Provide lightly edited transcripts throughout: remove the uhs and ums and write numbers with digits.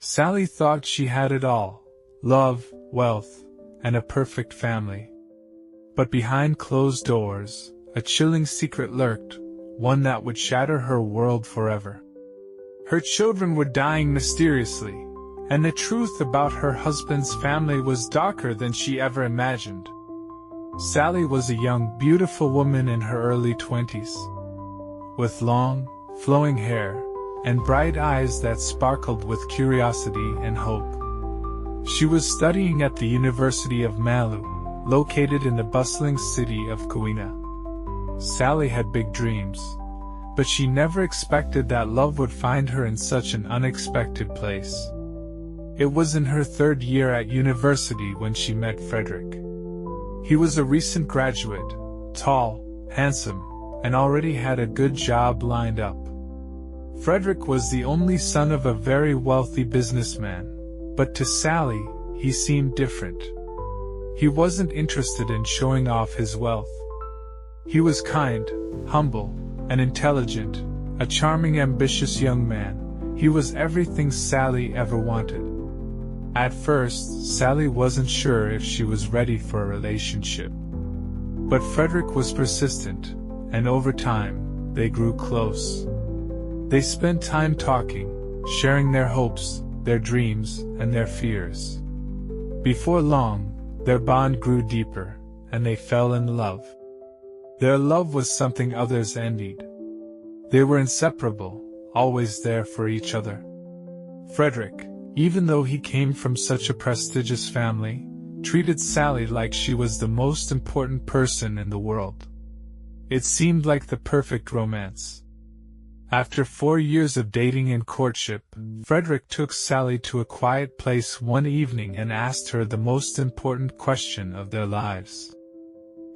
Sally thought she had it all: love, wealth, and a perfect family. But behind closed doors, a chilling secret lurked, one that would shatter her world forever. Her children were dying mysteriously, and the truth about her husband's family was darker than she ever imagined. Sally was a young, beautiful woman in her early 20s, with long, flowing hair and bright eyes that sparkled with curiosity and hope. She was studying at the University of Malu, located in the bustling city of Kuina. Sally had big dreams, but she never expected that love would find her in such an unexpected place. It was in her third year at university when she met Fredrick. He was a recent graduate, tall, handsome, and already had a good job lined up. Fredrick was the only son of a very wealthy businessman, but to Sally, he seemed different. He wasn't interested in showing off his wealth. He was kind, humble, and intelligent, a charming, ambitious young man. He was everything Sally ever wanted. At first, Sally wasn't sure if she was ready for a relationship. But Fredrick was persistent, and over time, they grew close. They spent time talking, sharing their hopes, their dreams, and their fears. Before long, their bond grew deeper, and they fell in love. Their love was something others envied. They were inseparable, always there for each other. Fredrick, even though he came from such a prestigious family, treated Sally like she was the most important person in the world. It seemed like the perfect romance. After 4 years of dating and courtship, Fredrick took Sally to a quiet place one evening and asked her the most important question of their lives.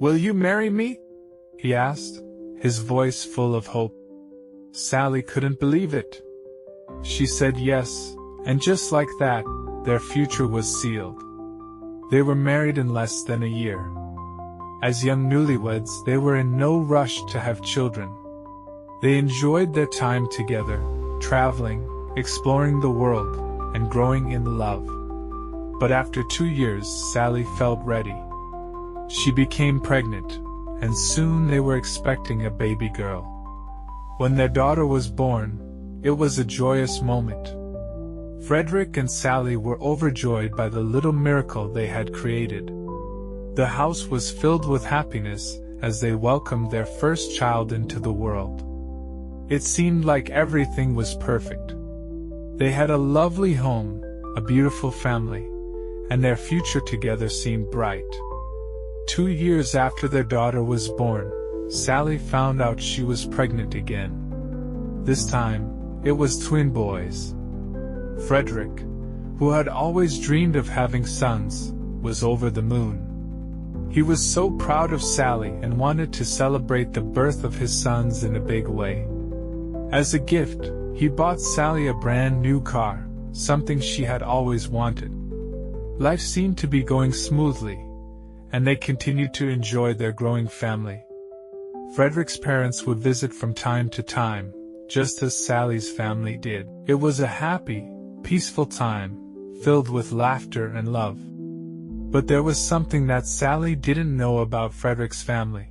"Will you marry me?" he asked, his voice full of hope. Sally couldn't believe it. She said yes, and just like that, their future was sealed. They were married in less than a year. As young newlyweds, they were in no rush to have children. They enjoyed their time together, traveling, exploring the world, and growing in love. But after 2 years, Sally felt ready. She became pregnant, and soon they were expecting a baby girl. When their daughter was born, it was a joyous moment. Fredrick and Sally were overjoyed by the little miracle they had created. The house was filled with happiness as they welcomed their first child into the world. It seemed like everything was perfect. They had a lovely home, a beautiful family, and their future together seemed bright. 2 years after their daughter was born, Sally found out she was pregnant again. This time, it was twin boys. Fredrick, who had always dreamed of having sons, was over the moon. He was so proud of Sally and wanted to celebrate the birth of his sons in a big way. As a gift, he bought Sally a brand new car, something she had always wanted. Life seemed to be going smoothly, and they continued to enjoy their growing family. Fredrick's parents would visit from time to time, just as Sally's family did. It was a happy, peaceful time, filled with laughter and love. But there was something that Sally didn't know about Fredrick's family.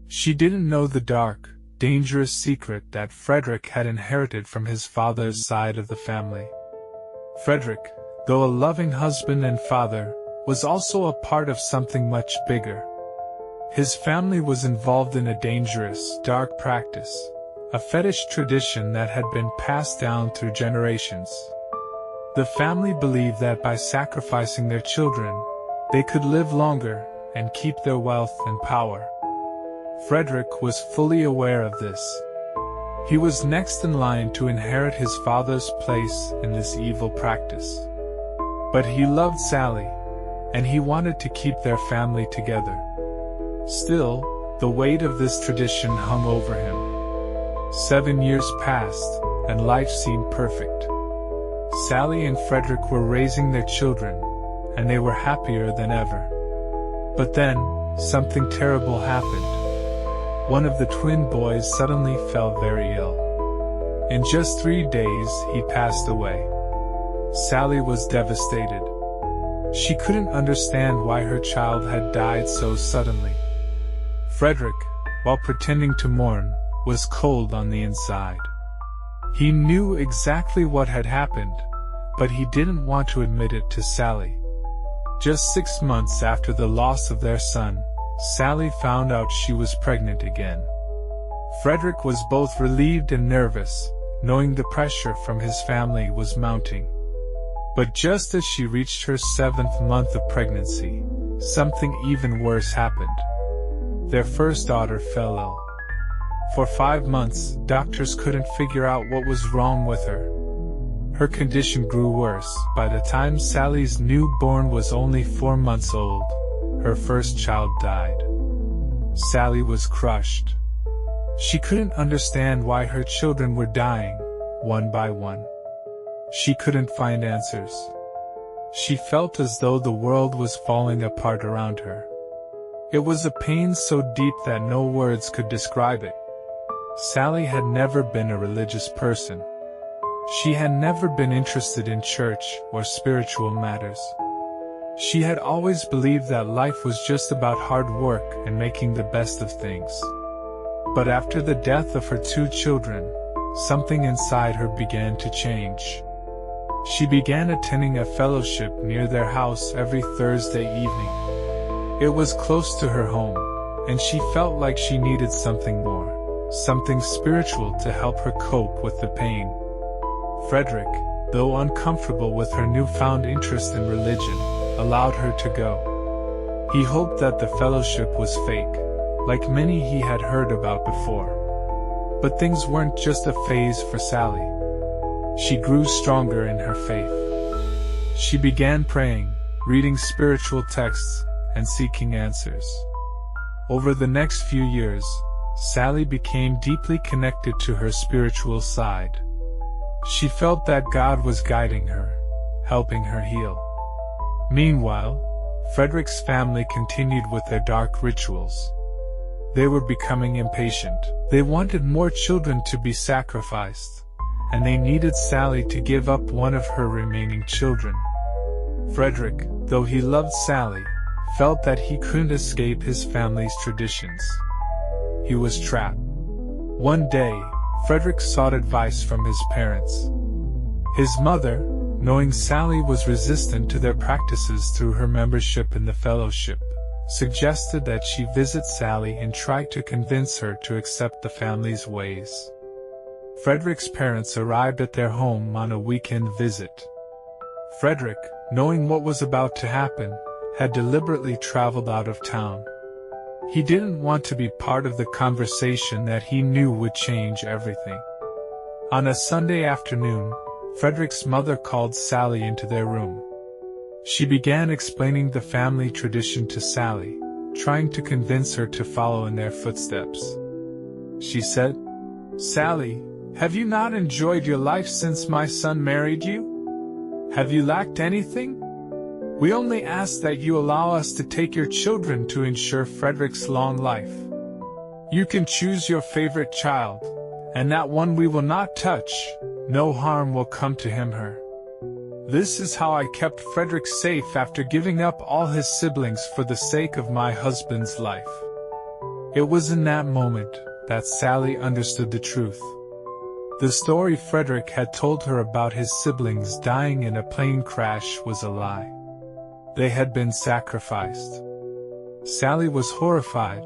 She didn't know the dark, dangerous secret that Fredrick had inherited from his father's side of the family. Fredrick, though a loving husband and father, was also a part of something much bigger. His family was involved in a dangerous, dark practice, a fetish tradition that had been passed down through generations. The family believed that by sacrificing their children, they could live longer and keep their wealth and power. Fredrick was fully aware of this. He was next in line to inherit his father's place in this evil practice. But he loved Sally, and he wanted to keep their family together. Still, the weight of this tradition hung over him. 7 years passed, and life seemed perfect. Sally and Fredrick were raising their children, and they were happier than ever. But then, something terrible happened. One of the twin boys suddenly fell very ill. In just 3 days, he passed away. Sally was devastated. She couldn't understand why her child had died so suddenly. Fredrick, while pretending to mourn, was cold on the inside. He knew exactly what had happened, but he didn't want to admit it to Sally. Just 6 months after the loss of their son, Sally found out she was pregnant again. Fredrick was both relieved and nervous, knowing the pressure from his family was mounting. But just as she reached her 7th month of pregnancy, something even worse happened. Their first daughter fell ill. For 5 months, doctors couldn't figure out what was wrong with her. Her condition grew worse. By the time Sally's newborn was only 4 months old, her first child died. Sally was crushed. She couldn't understand why her children were dying, one by one. She couldn't find answers. She felt as though the world was falling apart around her. It was a pain so deep that no words could describe it. Sally had never been a religious person. She had never been interested in church or spiritual matters. She had always believed that life was just about hard work and making the best of things. But after the death of her 2 children, something inside her began to change. She began attending a fellowship near their house every Thursday evening. It was close to her home, and she felt like she needed something more, something spiritual to help her cope with the pain. Fredrick, though uncomfortable with her newfound interest in religion, allowed her to go. He hoped that the fellowship was fake, like many he had heard about before. But things weren't just a phase for Sally. She grew stronger in her faith. She began praying, reading spiritual texts, and seeking answers. Over the next few years, Sally became deeply connected to her spiritual side. She felt that God was guiding her, helping her heal. Meanwhile, Fredrick's family continued with their dark rituals. They were becoming impatient. They wanted more children to be sacrificed, and they needed Sally to give up one of her remaining children. Fredrick, though he loved Sally, felt that he couldn't escape his family's traditions. He was trapped. One day, Fredrick sought advice from his parents. His mother, knowing Sally was resistant to their practices through her membership in the fellowship, suggested that she visit Sally and try to convince her to accept the family's ways. Fredrick's parents arrived at their home on a weekend visit. Fredrick, knowing what was about to happen, had deliberately traveled out of town. He didn't want to be part of the conversation that he knew would change everything. On a Sunday afternoon, Fredrick's mother called Sally into their room. She began explaining the family tradition to Sally, trying to convince her to follow in their footsteps. She said, "Sally, have you not enjoyed your life since my son married you? Have you lacked anything? We only ask that you allow us to take your children to ensure Fredrick's long life. You can choose your favorite child, and that one we will not touch. No harm will come to him/her. This is how I kept Fredrick safe after giving up all his siblings for the sake of my husband's life." It was in that moment that Sally understood the truth. The story Fredrick had told her about his siblings dying in a plane crash was a lie. They had been sacrificed. Sally was horrified,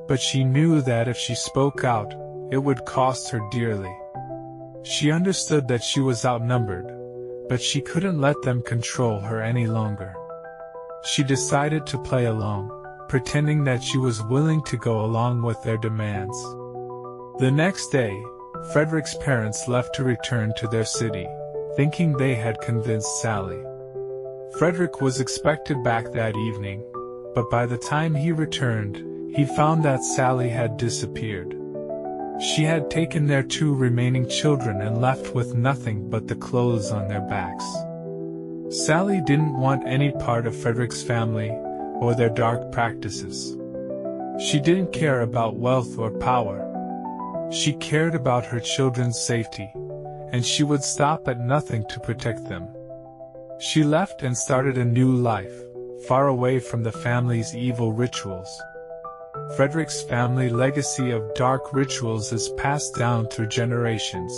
but she knew that if she spoke out, it would cost her dearly. She understood that she was outnumbered, but she couldn't let them control her any longer. She decided to play along, pretending that she was willing to go along with their demands. The next day, Fredrick's parents left to return to their city, thinking they had convinced Sally. Fredrick was expected back that evening, but by the time he returned, he found that Sally had disappeared. She had taken their 2 remaining children and left with nothing but the clothes on their backs. Sally didn't want any part of Fredrick's family or their dark practices. She didn't care about wealth or power. She cared about her children's safety, and she would stop at nothing to protect them. She left and started a new life, far away from the family's evil rituals. Fredrick's family legacy of dark rituals is passed down through generations.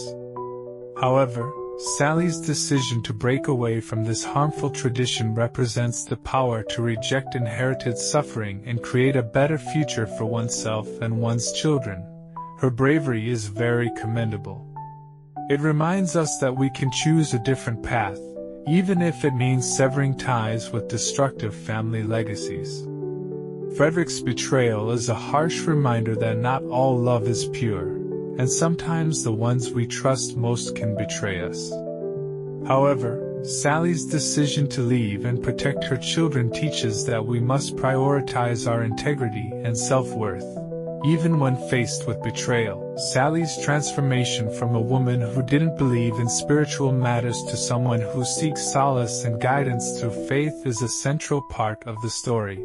However, Sally's decision to break away from this harmful tradition represents the power to reject inherited suffering and create a better future for oneself and one's children. Her bravery is very commendable. It reminds us that we can choose a different path, even if it means severing ties with destructive family legacies. Fredrick's betrayal is a harsh reminder that not all love is pure, and sometimes the ones we trust most can betray us. However, Sally's decision to leave and protect her children teaches that we must prioritize our integrity and self-worth, even when faced with betrayal. Sally's transformation from a woman who didn't believe in spiritual matters to someone who seeks solace and guidance through faith is a central part of the story.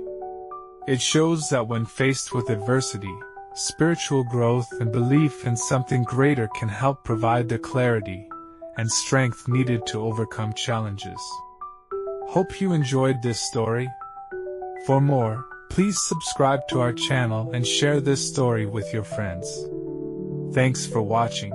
It shows that when faced with adversity, spiritual growth and belief in something greater can help provide the clarity and strength needed to overcome challenges. Hope you enjoyed this story. For more, please subscribe to our channel and share this story with your friends. Thanks for watching.